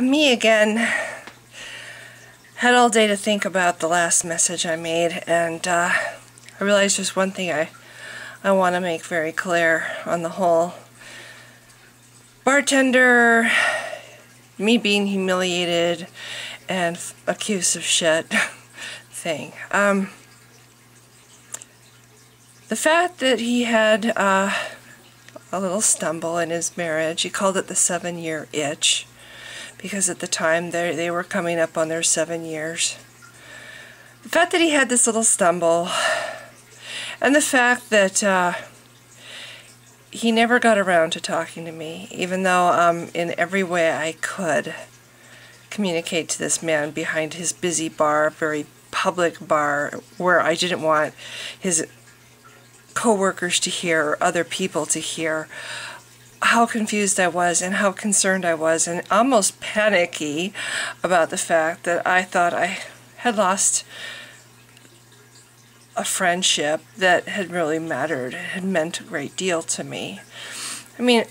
Me again. Had all day to think about the last message I made, and I realized there's one thing I want to make very clear on the whole bartender, me being humiliated and accused of shit thing. The fact that he had a little stumble in his marriage, he called it the 7-year itch, because at the time they were coming up on their 7 years. The fact that he had this little stumble, and the fact that he never got around to talking to me, even though in every way I could communicate to this man behind his busy bar, very public bar, where I didn't want his co-workers to hear or other people to hear how confused I was and how concerned I was and almost panicky about the fact that I thought I had lost a friendship that had really mattered, had meant a great deal to me. I mean,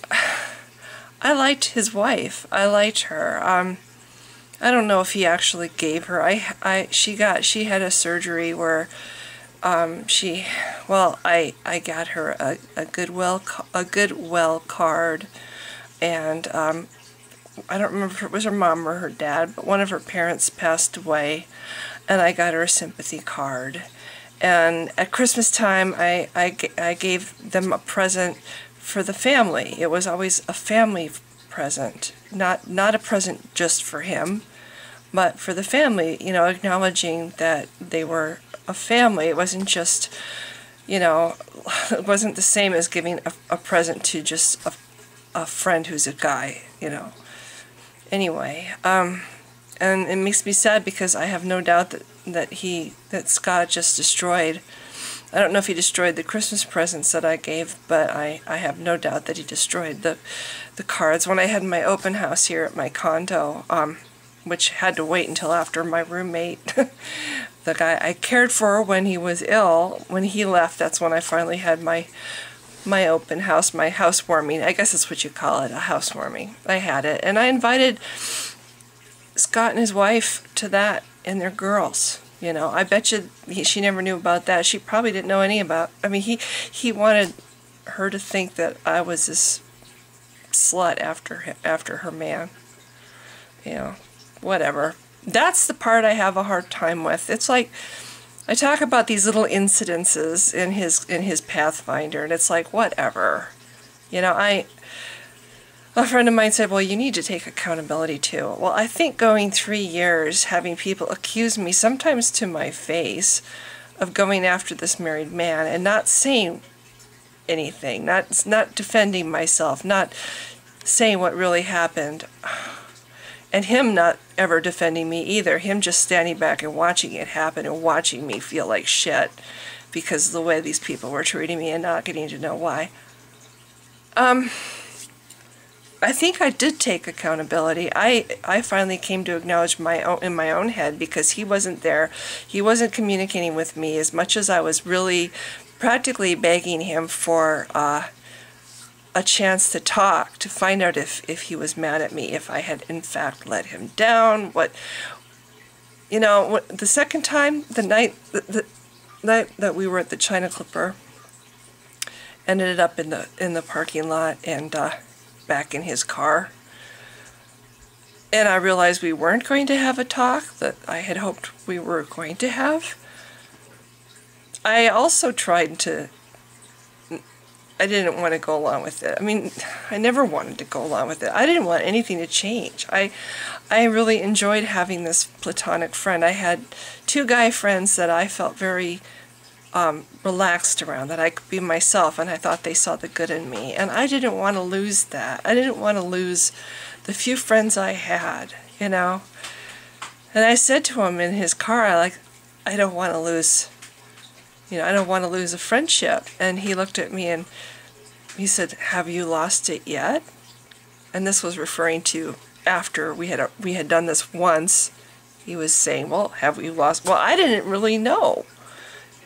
I liked his wife. I liked her. I don't know if he actually gave her. She had a surgery where I got her a Goodwill card, and I don't remember if it was her mom or her dad, but one of her parents passed away, and I got her a sympathy card. And at Christmas time, I gave them a present for the family. It was always a family present, not a present just for him, but for the family, you know, acknowledging that they were a family. It wasn't just, you know, it wasn't the same as giving a present to just a friend who's a guy, you know. Anyway, and it makes me sad because I have no doubt that Scott just destroyed. I don't know if he destroyed the Christmas presents that I gave, but I have no doubt that he destroyed the cards. When I had my open house here at my condo, which had to wait until after my roommate, the guy I cared for when he was ill, when he left, that's when I finally had my open house, my housewarming. I guess that's what you call it, a housewarming. I had it, and I invited Scott and his wife to that and their girls. You know, I bet you she never knew about that. She probably didn't know any about. I mean, he wanted her to think that I was this slut after her man. You know, whatever. That's the part I have a hard time with. It's like I talk about these little incidences in his Pathfinder, and it's like, whatever. You know, a friend of mine said, well, you need to take accountability too. Well, I think going 3 years having people accuse me, sometimes to my face, of going after this married man and not saying anything, not defending myself, not saying what really happened, and him not ever defending me either, him just standing back and watching it happen and watching me feel like shit because of the way these people were treating me and not getting to know why. I think I did take accountability. I finally came to acknowledge in my own head, because he wasn't there. He wasn't communicating with me as much as I was really practically begging him for a chance to talk, to find out if he was mad at me, if I had in fact let him down. You know, the second time, the night that we were at the China Clipper, ended up in the parking lot and back in his car, and I realized we weren't going to have a talk that I had hoped we were going to have. I also tried to. I didn't want to go along with it. I mean, I never wanted to go along with it. I didn't want anything to change. I really enjoyed having this platonic friend. I had 2 guy friends that I felt very relaxed around, that I could be myself, and I thought they saw the good in me. And I didn't want to lose that. I didn't want to lose the few friends I had, you know. And I said to him in his car, I don't want to lose. You know, I don't want to lose a friendship. And he looked at me and he said, have you lost it yet? And this was referring to after we had done this once. He was saying, well, have we lost? Well, I didn't really know,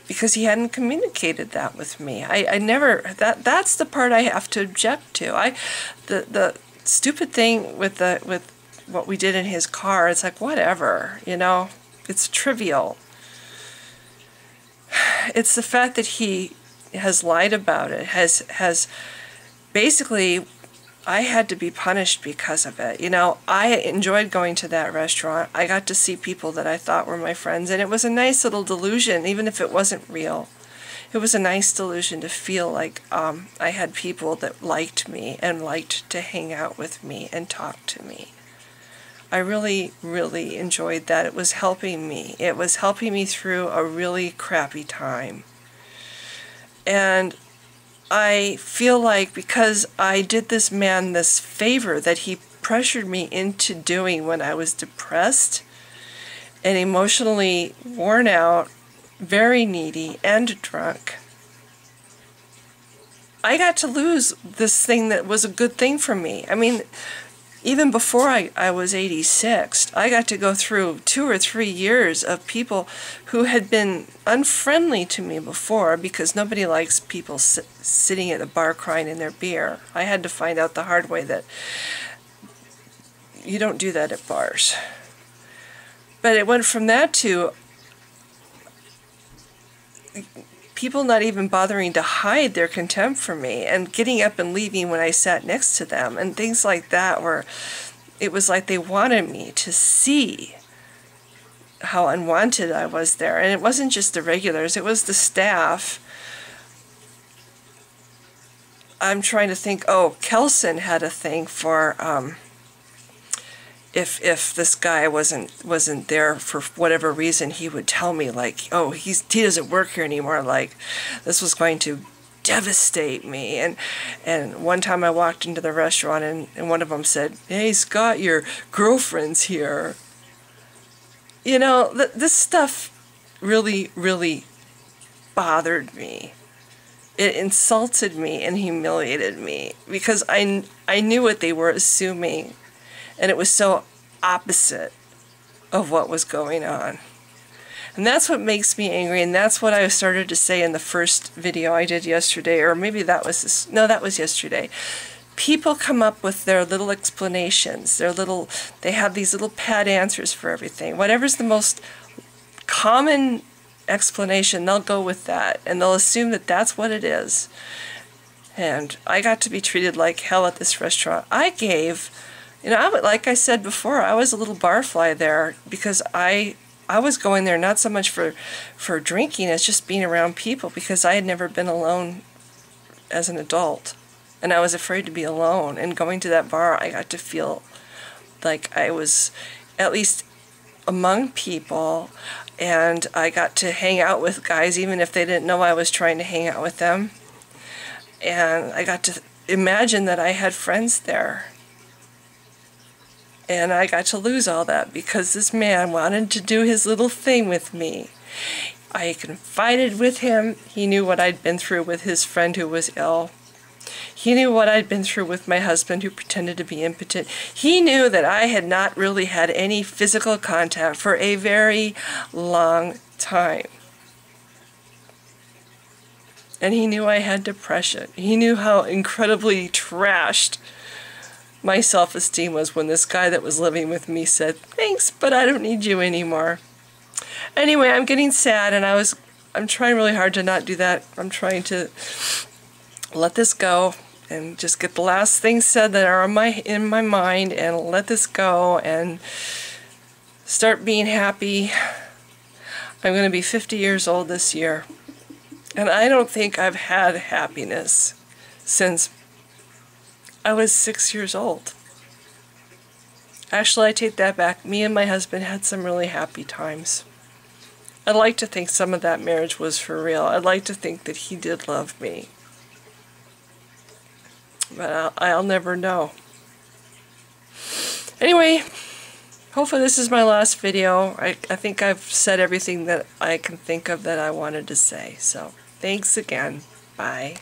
because he hadn't communicated that with me. I never, that's the part I have to object to. The stupid thing with what we did in his car, it's like, whatever, you know, it's trivial. It's the fact that he has lied about it, has basically, I had to be punished because of it. You know, I enjoyed going to that restaurant. I got to see people that I thought were my friends, and it was a nice little delusion, even if it wasn't real. It was a nice delusion to feel like I had people that liked me and liked to hang out with me and talk to me. I really, really enjoyed that. It was helping me. It was helping me through a really crappy time. And I feel like because I did this man this favor that he pressured me into doing when I was depressed and emotionally worn out, very needy, and drunk, I got to lose this thing that was a good thing for me. I mean, even before I was 86, I got to go through 2 or 3 years of people who had been unfriendly to me before, because nobody likes people sitting at a bar crying in their beer. I had to find out the hard way that you don't do that at bars. But it went from that to people not even bothering to hide their contempt for me and getting up and leaving when I sat next to them and things like that, where it was like they wanted me to see how unwanted I was there. And it wasn't just the regulars, it was the staff. I'm trying to think, oh, Kelson had a thing for if this guy wasn't there for whatever reason, he would tell me, like, oh, he doesn't work here anymore, like this was going to devastate me. And one time I walked into the restaurant and one of them said, "Hey Scott, your girlfriend's here." You know, this stuff really, really bothered me. It insulted me and humiliated me because I knew what they were assuming. And it was so opposite of what was going on. And that's what makes me angry, and that's what I started to say in the first video I did yesterday, or maybe that was that was yesterday. People come up with their little explanations, they have these little pat answers for everything. Whatever's the most common explanation, they'll go with that, and they'll assume that that's what it is. And I got to be treated like hell at this restaurant. I gave... You know, like I said before, I was a little barfly there because I was going there not so much for drinking as just being around people, because I had never been alone as an adult. And I was afraid to be alone. And going to that bar, I got to feel like I was at least among people, and I got to hang out with guys even if they didn't know I was trying to hang out with them. And I got to imagine that I had friends there. And I got to lose all that because this man wanted to do his little thing with me. I confided with him. He knew what I'd been through with his friend who was ill. He knew what I'd been through with my husband who pretended to be impotent. He knew that I had not really had any physical contact for a very long time. And he knew I had depression. He knew how incredibly trashed my self-esteem was when this guy that was living with me said, "Thanks, but I don't need you anymore." Anyway, I'm getting sad, and I'm trying really hard to not do that. I'm trying to let this go and just get the last things said that are in my mind and let this go and start being happy. I'm going to be 50 years old this year, and I don't think I've had happiness since I was 6 years old. Actually, I take that back. Me and my husband had some really happy times. I'd like to think some of that marriage was for real. I'd like to think that he did love me. But I'll never know. Anyway, hopefully this is my last video. I think I've said everything that I can think of that I wanted to say. So, thanks again. Bye.